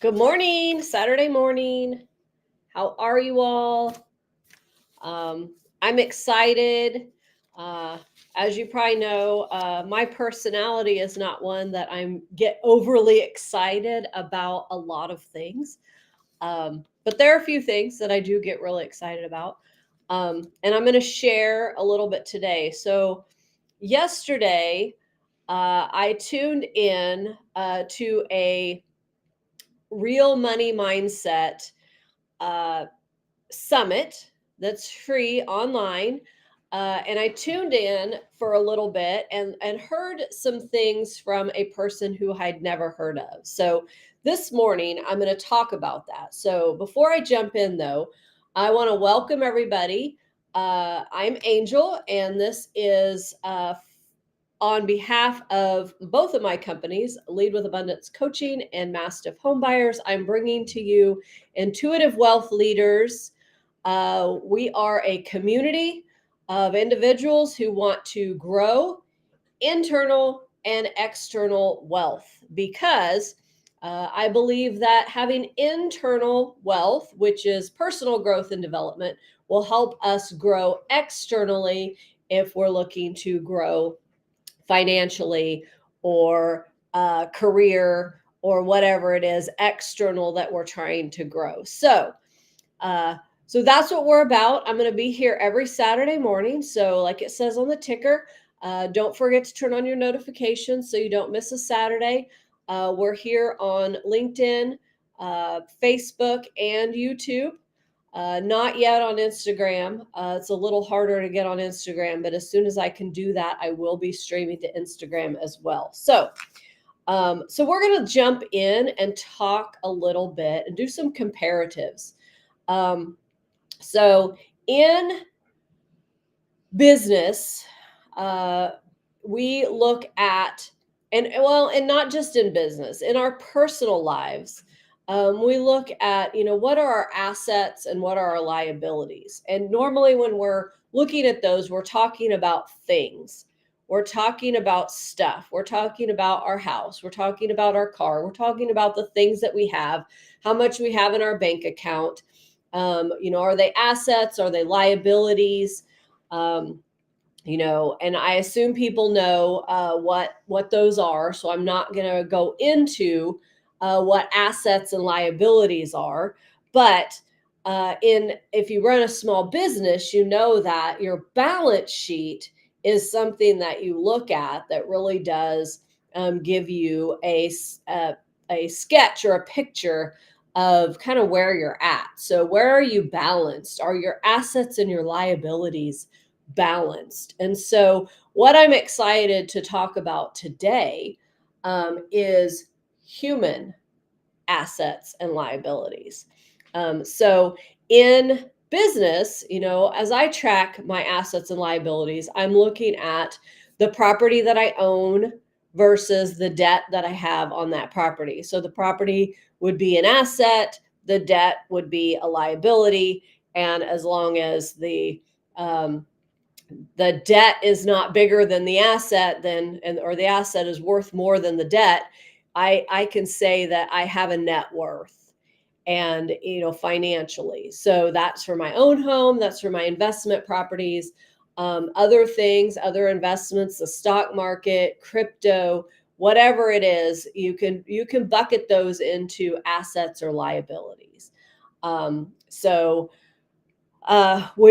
Good morning, Saturday morning. How are you all? I'm excited. Uh, as you probably know, my personality is not one that I'm get overly excited about a lot of things. But there are a few things that I do get really excited about. And I'm going to share a little bit today. So yesterday, I tuned in to a real money mindset uh, summit that's free online. And I tuned in for a little bit and heard some things from a person who I'd never heard of. So this morning, I'm going to talk about that. So before I jump in, though, I want to welcome everybody. I'm Angel, and this is on behalf of both of my companies, Lead with Abundance Coaching and Mastiff Homebuyers. I'm bringing to you Intuitive Wealth Leaders. We are a community of individuals who want to grow internal and external wealth because I believe that having internal wealth, which is personal growth and development, will help us grow externally if we're looking to grow financially or career or whatever it is external that we're trying to grow. Uh, so that's what we're about. I'm going to be here every Saturday morning. So, like it says on the ticker, don't forget to turn on your notifications so you don't miss a Saturday. We're here on LinkedIn, Facebook, and YouTube. Not yet on Instagram. It's a little harder to get on Instagram, but as soon as I can do that, I will be streaming to Instagram as well. So we're going to jump in and talk a little bit and do some comparatives. Um, so in business, uh, we look at and not just in business, in our personal lives, we look at what are our assets and what are our liabilities. And normally, when we're looking at those, we're talking about things. We're talking about stuff. We're talking about our house. We're talking about our car. We're talking about the things that we have, how much we have in our bank account. Are they assets? Are they liabilities? Um, and I assume people know what those are. So I'm not going to go into what assets and liabilities are. But in if you run a small business, you know that your balance sheet is something that you look at that really does give you a sketch or a picture of kind of where you're at. So where are you balanced? Are your assets and your liabilities balanced? And so, what I'm excited to talk about today is human assets and liabilities. So, in business, as I track my assets and liabilities, I'm looking at the property that I own versus the debt that I have on that property. So, the property would be an asset, the debt would be a liability. And as long as the debt is not bigger than the asset, or the asset is worth more than the debt, I can say that I have a net worth, and financially. So that's for my own home, that's for my investment properties, other things, other investments, the stock market, crypto, whatever it is, you can bucket those into assets or liabilities. When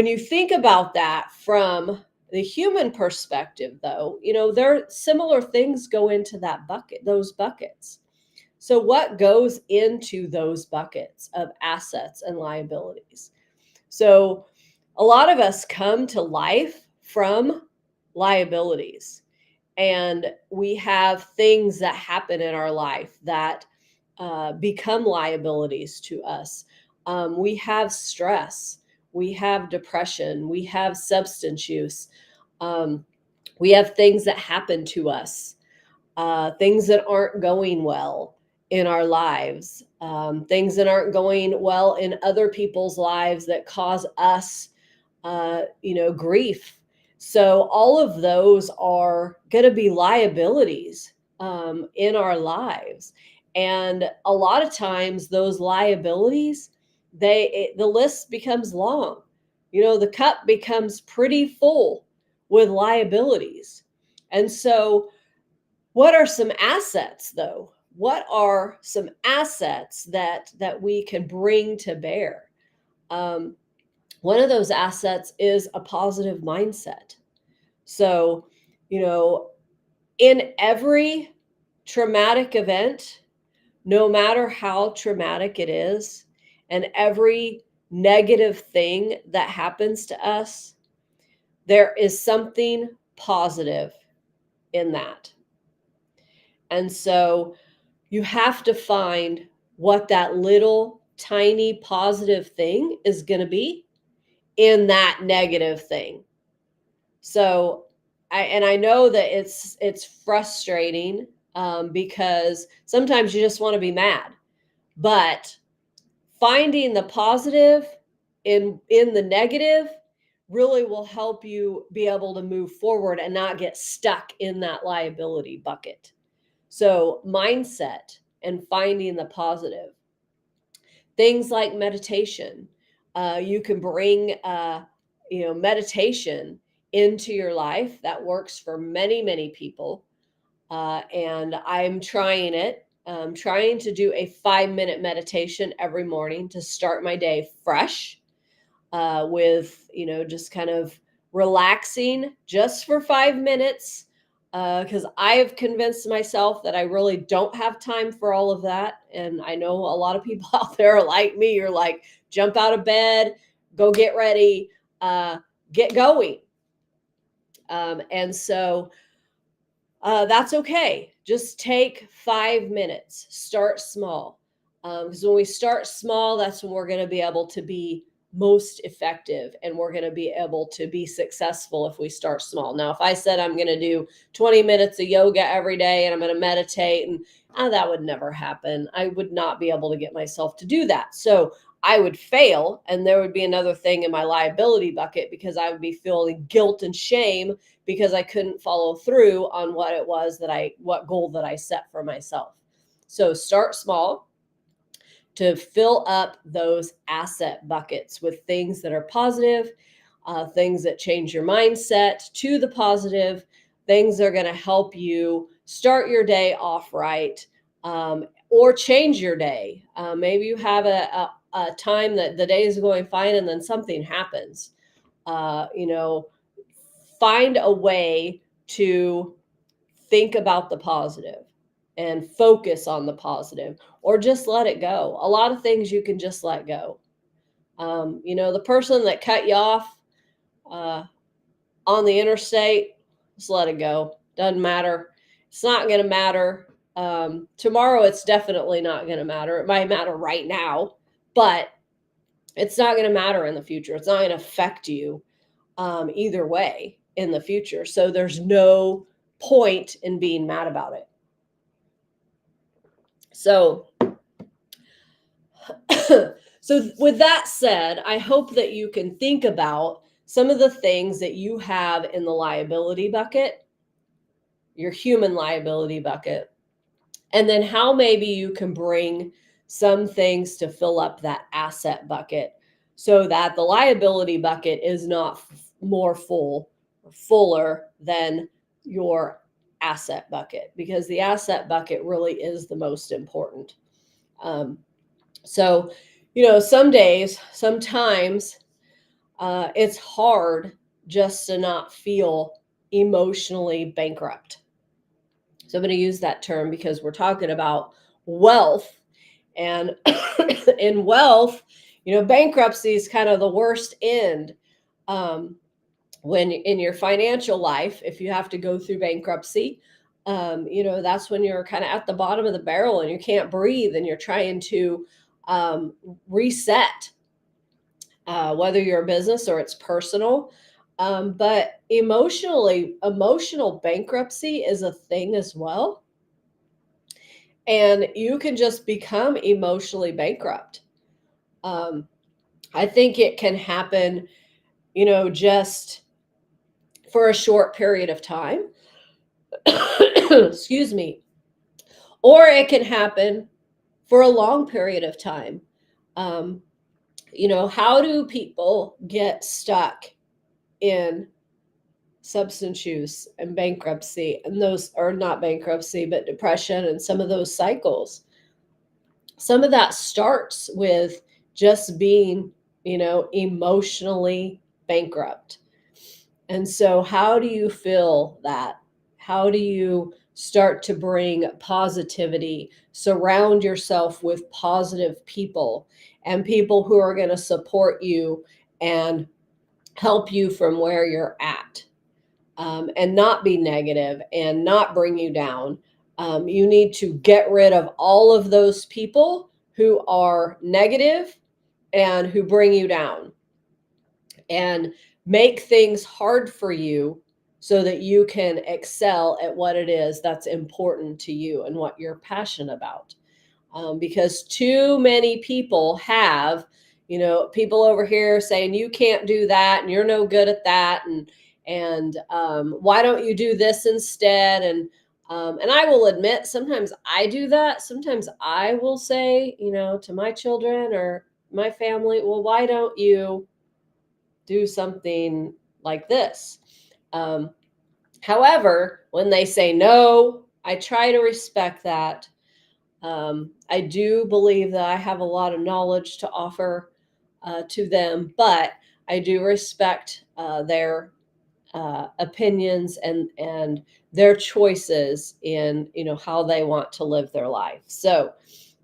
you think about that from the human perspective, though, there are similar things go into those buckets. So, what goes into those buckets of assets and liabilities? So, a lot of us come to life from liabilities, and we have things that happen in our life that become liabilities to us. We have stress, we have depression, we have substance use, um, we have things that happen to us, things that aren't going well in our lives, things that aren't going well in other people's lives that cause us, grief. So all of those are going to be liabilities in our lives. And a lot of times those liabilities, the list becomes long. The cup becomes pretty full with liabilities. And so what are some assets though? What are some assets that we can bring to bear? One of those assets is a positive mindset. So, in every traumatic event, no matter how traumatic it is, and every negative thing that happens to us, there is something positive in that. And so you have to find what that little tiny positive thing is going to be in that negative thing. So I know that it's frustrating because sometimes you just want to be mad, but finding the positive in the negative really will help you be able to move forward and not get stuck in that liability bucket. So mindset and finding the positive. Things like meditation. You can bring meditation into your life. That works for many, many people. And I'm trying it. I'm trying to do a 5-minute meditation every morning to start my day fresh with, just kind of relaxing just for 5 minutes. Because I have convinced myself that I really don't have time for all of that. And I know a lot of people out there are like me. You're like, jump out of bed, go get ready, get going. And so that's okay. Just take 5 minutes, start small. Because when we start small, that's when we're going to be able to be most effective, and we're going to be able to be successful if we start small. Now, if I said I'm going to do 20 minutes of yoga every day and I'm going to meditate, and that would never happen. I would not be able to get myself to do that. So I would fail, and there would be another thing in my liability bucket because I would be feeling guilt and shame because I couldn't follow through on what it was what goal that I set for myself. So start small to fill up those asset buckets with things that are positive, things that change your mindset to the positive, things that are going to help you start your day off right, or change your day. Maybe you have a time that the day is going fine and then something happens. Find a way to think about the positive and focus on the positive, or just let it go. A lot of things you can just let go. The person that cut you off on the interstate, just let it go. Doesn't matter. It's not going to matter. Tomorrow, it's definitely not going to matter. It might matter right now, but it's not going to matter in the future. It's not going to affect you either way in the future. So there's no point in being mad about it. So, so with that said, I hope that you can think about some of the things that you have in the liability bucket, your human liability bucket, and then how maybe you can bring some things to fill up that asset bucket so that the liability bucket is not more fuller than your asset bucket, because the asset bucket really is the most important. So, sometimes it's hard just to not feel emotionally bankrupt. So I'm going to use that term because we're talking about wealth. And in wealth, bankruptcy is kind of the worst end. When in your financial life, if you have to go through bankruptcy, that's when you're kind of at the bottom of the barrel and you can't breathe and you're trying to reset, whether you're a business or it's personal. But emotional bankruptcy is a thing as well. And you can just become emotionally bankrupt. I think it can happen, just for a short period of time. Excuse me. Or it can happen for a long period of time. Um, how do people get stuck in substance use and bankruptcy, and those are not bankruptcy, but depression and some of those cycles? Some of that starts with just being, emotionally bankrupt. And so, how do you feel that? How do you start to bring positivity? Surround yourself with positive people and people who are going to support you and help you from where you're at, and not be negative and not bring you down. You need to get rid of all of those people who are negative and who bring you down, and make things hard for you so that you can excel at what it is that's important to you and what you're passionate about. Because too many people have, people over here saying you can't do that and you're no good at that, and why don't you do this instead? And I will admit, sometimes I do that. Sometimes I will say, to my children or my family, well, why don't you do something like this? Um, However, when they say no, I try to respect that. I do believe that I have a lot of knowledge to offer to them, but I do respect their opinions and their choices in how they want to live their life. So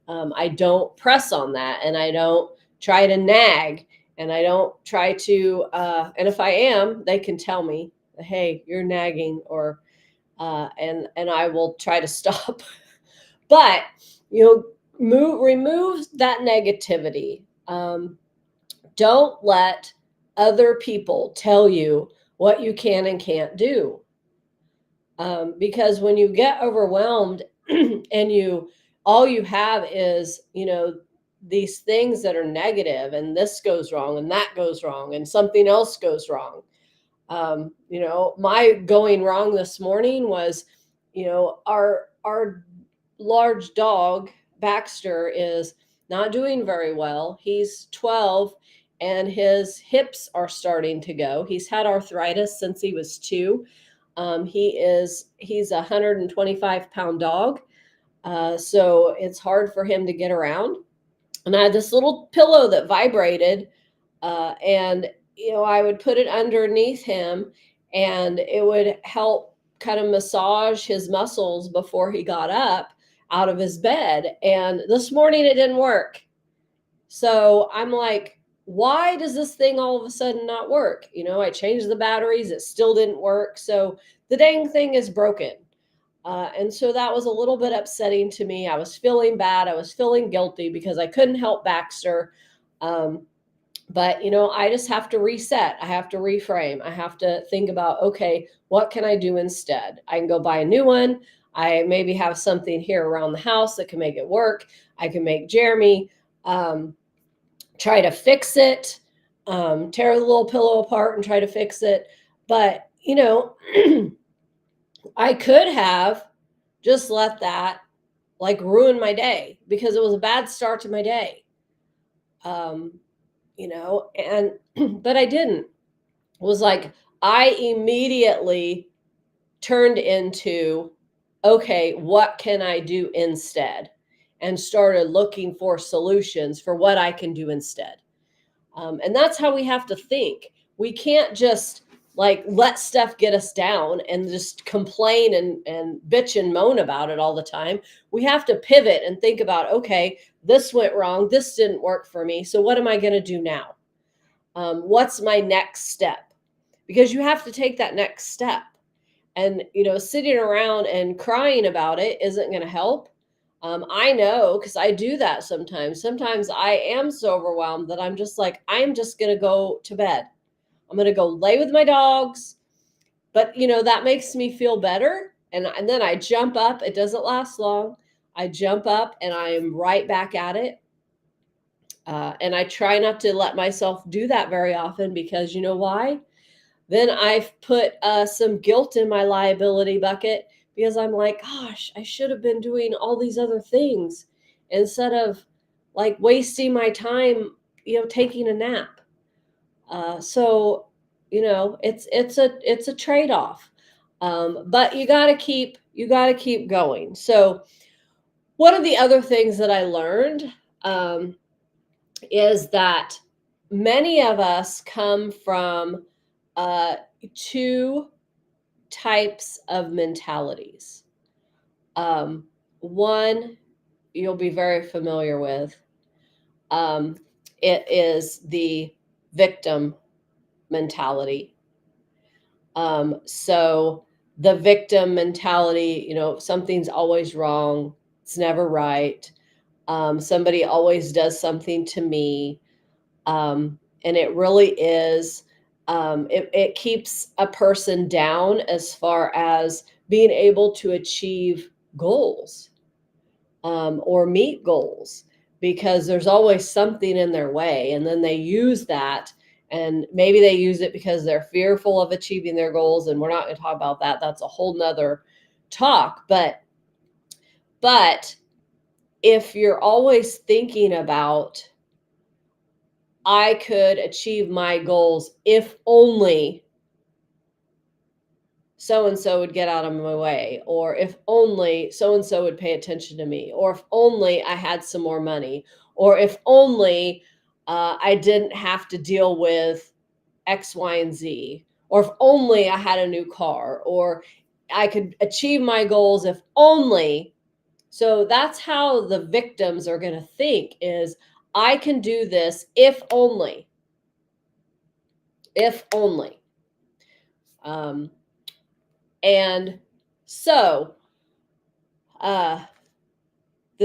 I don't press on that, and I don't try to nag, and I don't try to. And if I am, they can tell me, "Hey, you're nagging," or and I will try to stop. But remove that negativity. Don't let other people tell you what you can and can't do. Because when you get overwhelmed and all you have is, these things that are negative, and this goes wrong and that goes wrong and something else goes wrong. My going wrong this morning was, our large dog, Baxter, is not doing very well. He's 12 and his hips are starting to go. He's had arthritis since he was 2. He's a 125-pound dog. So it's hard for him to get around. And I had this little pillow that vibrated, and I would put it underneath him, and it would help kind of massage his muscles before he got up out of his bed. And this morning it didn't work. So I'm like, why does this thing all of a sudden not work? I changed the batteries, it still didn't work. So the dang thing is broken. And so that was a little bit upsetting to me. I was feeling bad. I was feeling guilty because I couldn't help Baxter. But I just have to reset. I have to reframe. I have to think about, okay, what can I do instead? I can go buy a new one. I maybe have something here around the house that can make it work. I can make Jeremy try to fix it, tear the little pillow apart and try to fix it. But I could have just let that like ruin my day, because it was a bad start to my day. And but I didn't. It was like I immediately turned into, okay, what can I do instead? And started looking for solutions for what I can do instead. And that's how we have to think. We can't just like let stuff get us down and just complain and bitch and moan about it all the time. We have to pivot and think about, okay, this went wrong. This didn't work for me. So what am I going to do now? What's my next step? Because you have to take that next step. And, sitting around and crying about it isn't going to help. I know, because I do that sometimes. Sometimes I am so overwhelmed that I'm just like, I'm just going to go to bed. I'm going to go lay with my dogs. But, that makes me feel better. And then I jump up. It doesn't last long. I jump up and I am right back at it. And I try not to let myself do that very often, because you know why? Then I've put some guilt in my liability bucket, because I'm like, gosh, I should have been doing all these other things. instead of like wasting my time, taking a nap. So, it's a trade-off. But you gotta keep going. So one of the other things that I learned is that many of us come from uh, two types of mentalities. One you'll be very familiar with. Um, it is the victim mentality. So the victim mentality, something's always wrong, it's never right. Somebody always does something to me. And it really is, it keeps a person down as far as being able to achieve goals, or meet goals, because there's always something in their way. And then they use that, and maybe they use it because they're fearful of achieving their goals. And we're not going to talk about that. That's a whole nother talk. But if you're always thinking about, I could achieve my goals if only so and so would get out of my way, or if only so and so would pay attention to me, or if only I had some more money, or if only I didn't have to deal with X, Y, and Z, or if only I had a new car, or I could achieve my goals if only. So that's how the victims are going to think, is I can do this if only. If only. And so the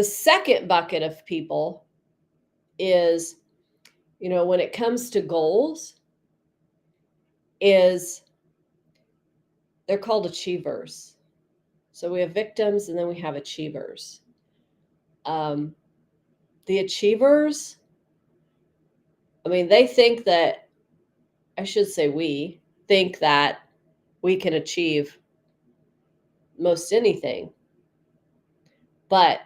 second bucket of people is, when it comes to goals, is they're called achievers. So we have victims and then we have achievers. The achievers, they think that, I should say we think that we can achieve most anything, but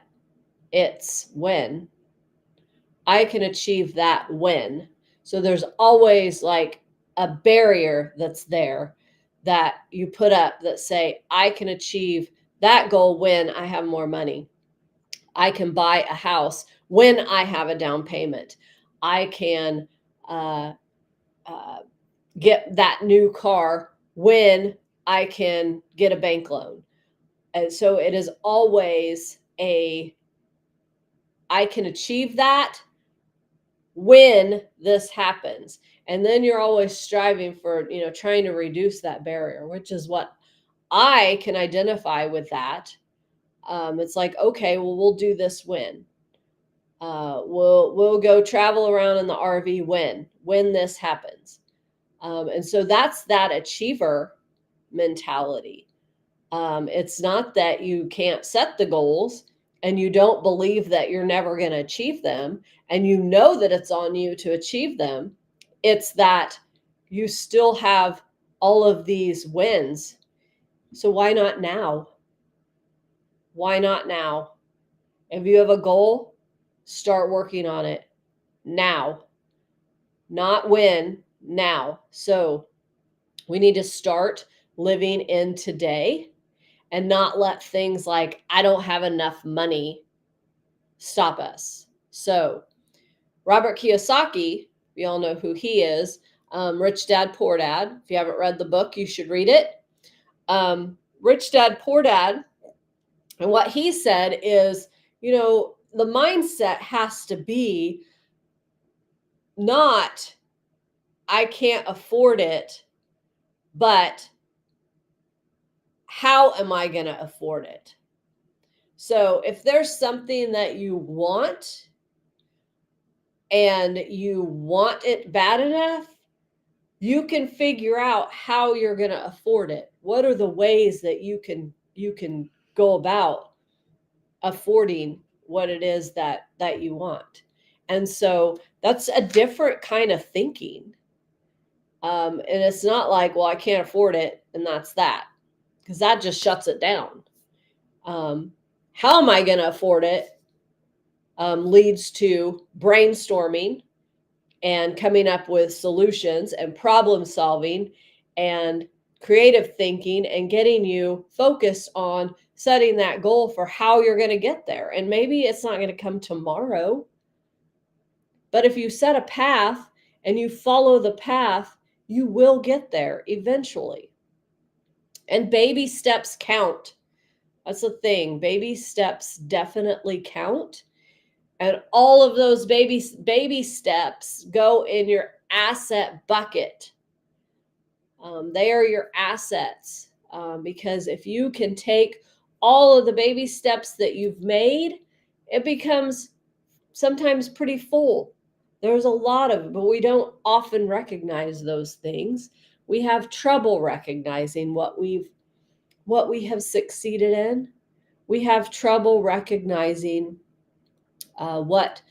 it's when I can achieve that when. So there's always like a barrier that's there that you put up that say, I can achieve that goal when I have more money. I can buy a house when I have a down payment. I can get that new car when I can get a bank loan. And so it is always I can achieve that when this happens. And then you're always striving for, trying to reduce that barrier, which is what I can identify with that. It's like, okay, well, we'll do this when. We'll go travel around in the RV when this happens. And so that's that achiever mentality. It's not that you can't set the goals and you don't believe that you're never going to achieve them, and you know that it's on you to achieve them. It's that you still have all of these wins. So why not now? Why not now? If you have a goal, start working on it now. Not when, now. So we need to start living in today and not let things like, I don't have enough money, stop us. So Robert Kiyosaki, we all know who he is. Rich Dad, Poor Dad. If you haven't read the book, you should read it. Rich Dad, Poor Dad. And what he said is, the mindset has to be not, I can't afford it, but how am I going to afford it? So if there's something that you want and you want it bad enough, you can figure out how you're going to afford it. What are the ways that you can go about affording what it is that you want? And so that's a different kind of thinking. And it's not like, well, I can't afford it, and that's that, because that just shuts it down. How am I going to afford it? leads to brainstorming and coming up with solutions and problem solving and creative thinking and getting you focused on setting that goal for how you're going to get there. And maybe it's not going to come tomorrow, but if you set a path and you follow the path, you will get there eventually. And baby steps count. That's the thing. Baby steps definitely count. And all of those baby steps go in your asset bucket. They are your assets, because if you can take all of the baby steps that you've made, it becomes sometimes pretty full. There's a lot of it, but we don't often recognize those things. We have trouble recognizing what we have succeeded in. We have trouble recognizing what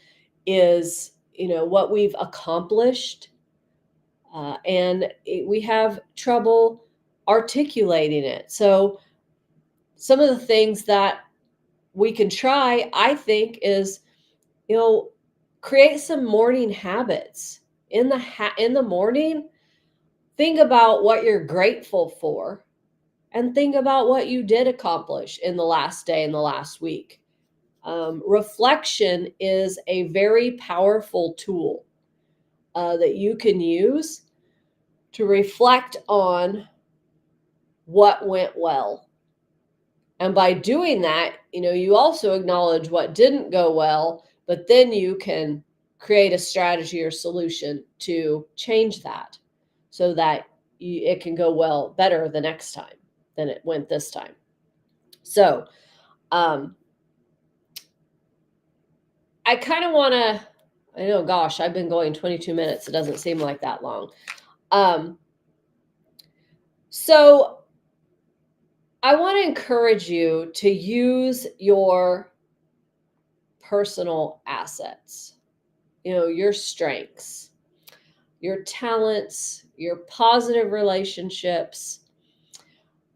is, what we've accomplished. And we have trouble articulating it. So some of the things that we can try, I think, is, create some morning habits. In the morning, think about what you're grateful for and think about what you did accomplish in the last day and the last week. Reflection is a very powerful tool that you can use to reflect on what went well. And by doing that, you also acknowledge what didn't go well, but then you can create a strategy or solution to change that so that it can go well better the next time than it went this time. So, I kind of want to, I know, gosh, I've been going 22 minutes. It doesn't seem like that long. So I want to encourage you to use your personal assets, your strengths, your talents, your positive relationships,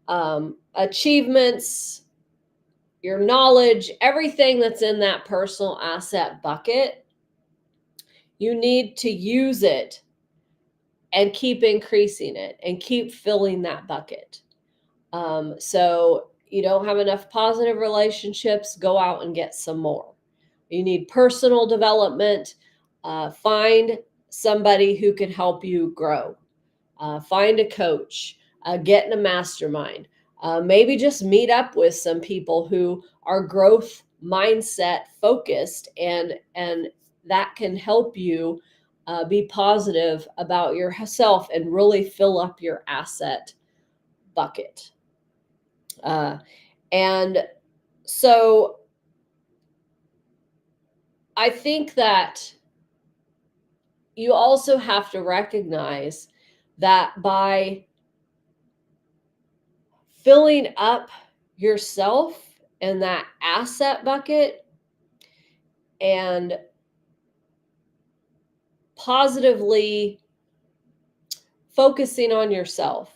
achievements, your knowledge, everything that's in that personal asset bucket. You need to use it and keep increasing it and keep filling that bucket. So you don't have enough positive relationships, go out and get some more. You need personal development. Find somebody who can help you grow. Find a coach. Get in a mastermind. Maybe just meet up with some people who are growth mindset focused, and that can help you be positive about yourself and really fill up your asset bucket. And so I think that you also have to recognize that by filling up yourself in that asset bucket and positively focusing on yourself,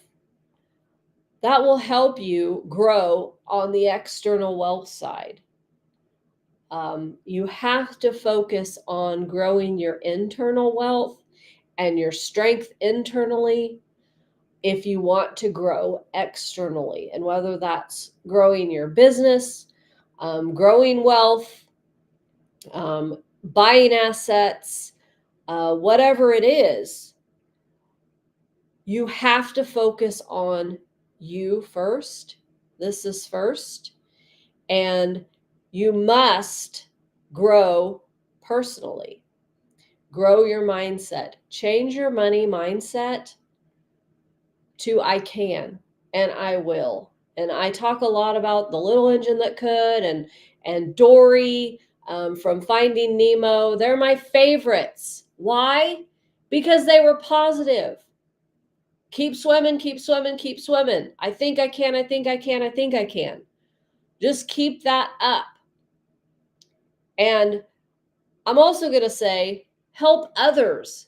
that will help you grow on the external wealth side. You have to focus on growing your internal wealth and your strength internally if you want to grow externally. And whether that's growing your business, growing wealth, buying assets, whatever it is, you have to focus on you first. This is first. And you must grow personally. Grow your mindset. Change your money mindset to I can and I will. And I talk a lot about The Little Engine That Could and Dory from Finding Nemo. They're my favorites. Why? Because they were positive. Keep swimming, keep swimming, keep swimming. I think I can, I think I can, I think I can. Just keep that up. And I'm also going to say, help others.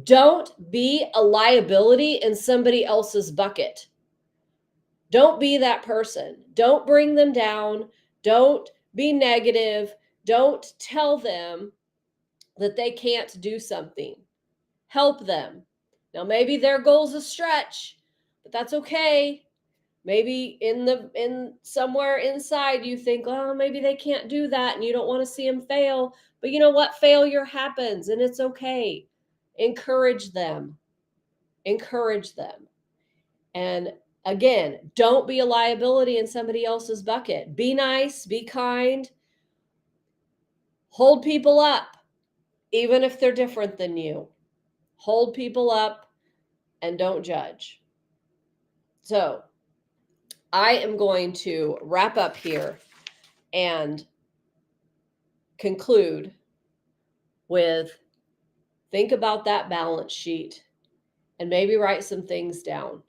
Don't be a liability in somebody else's bucket. Don't be that person. Don't bring them down. Don't be negative. Don't tell them that they can't do something. Help them. Now, maybe their goal's a stretch, but that's okay. Maybe in somewhere inside you think, oh, maybe they can't do that, and you don't want to see them fail. But you know what? Failure happens, and it's okay. Encourage them. Encourage them. And again, don't be a liability in somebody else's bucket. Be nice, be kind, hold people up, even if they're different than you. Hold people up and don't judge. So I am going to wrap up here and conclude with think about that balance sheet and maybe write some things down.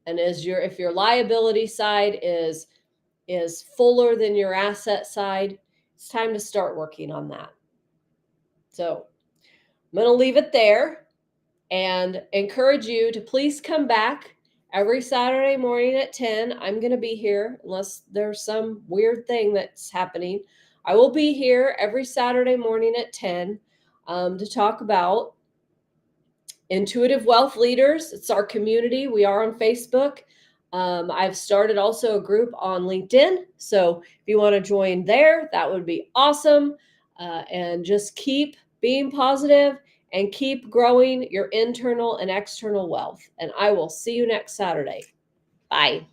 And if your liability side is fuller than your asset side, it's time to start working on that. So I'm going to leave it there and encourage you to please come back every Saturday morning at 10. I'm going to be here unless there's some weird thing that's happening. I will be here every Saturday morning at 10 to talk about Intuitive Wealth Leaders. It's our community. We are on Facebook. I've started also a group on LinkedIn. So if you want to join there, that would be awesome. And just keep being positive and keep growing your internal and external wealth. And I will see you next Saturday. Bye.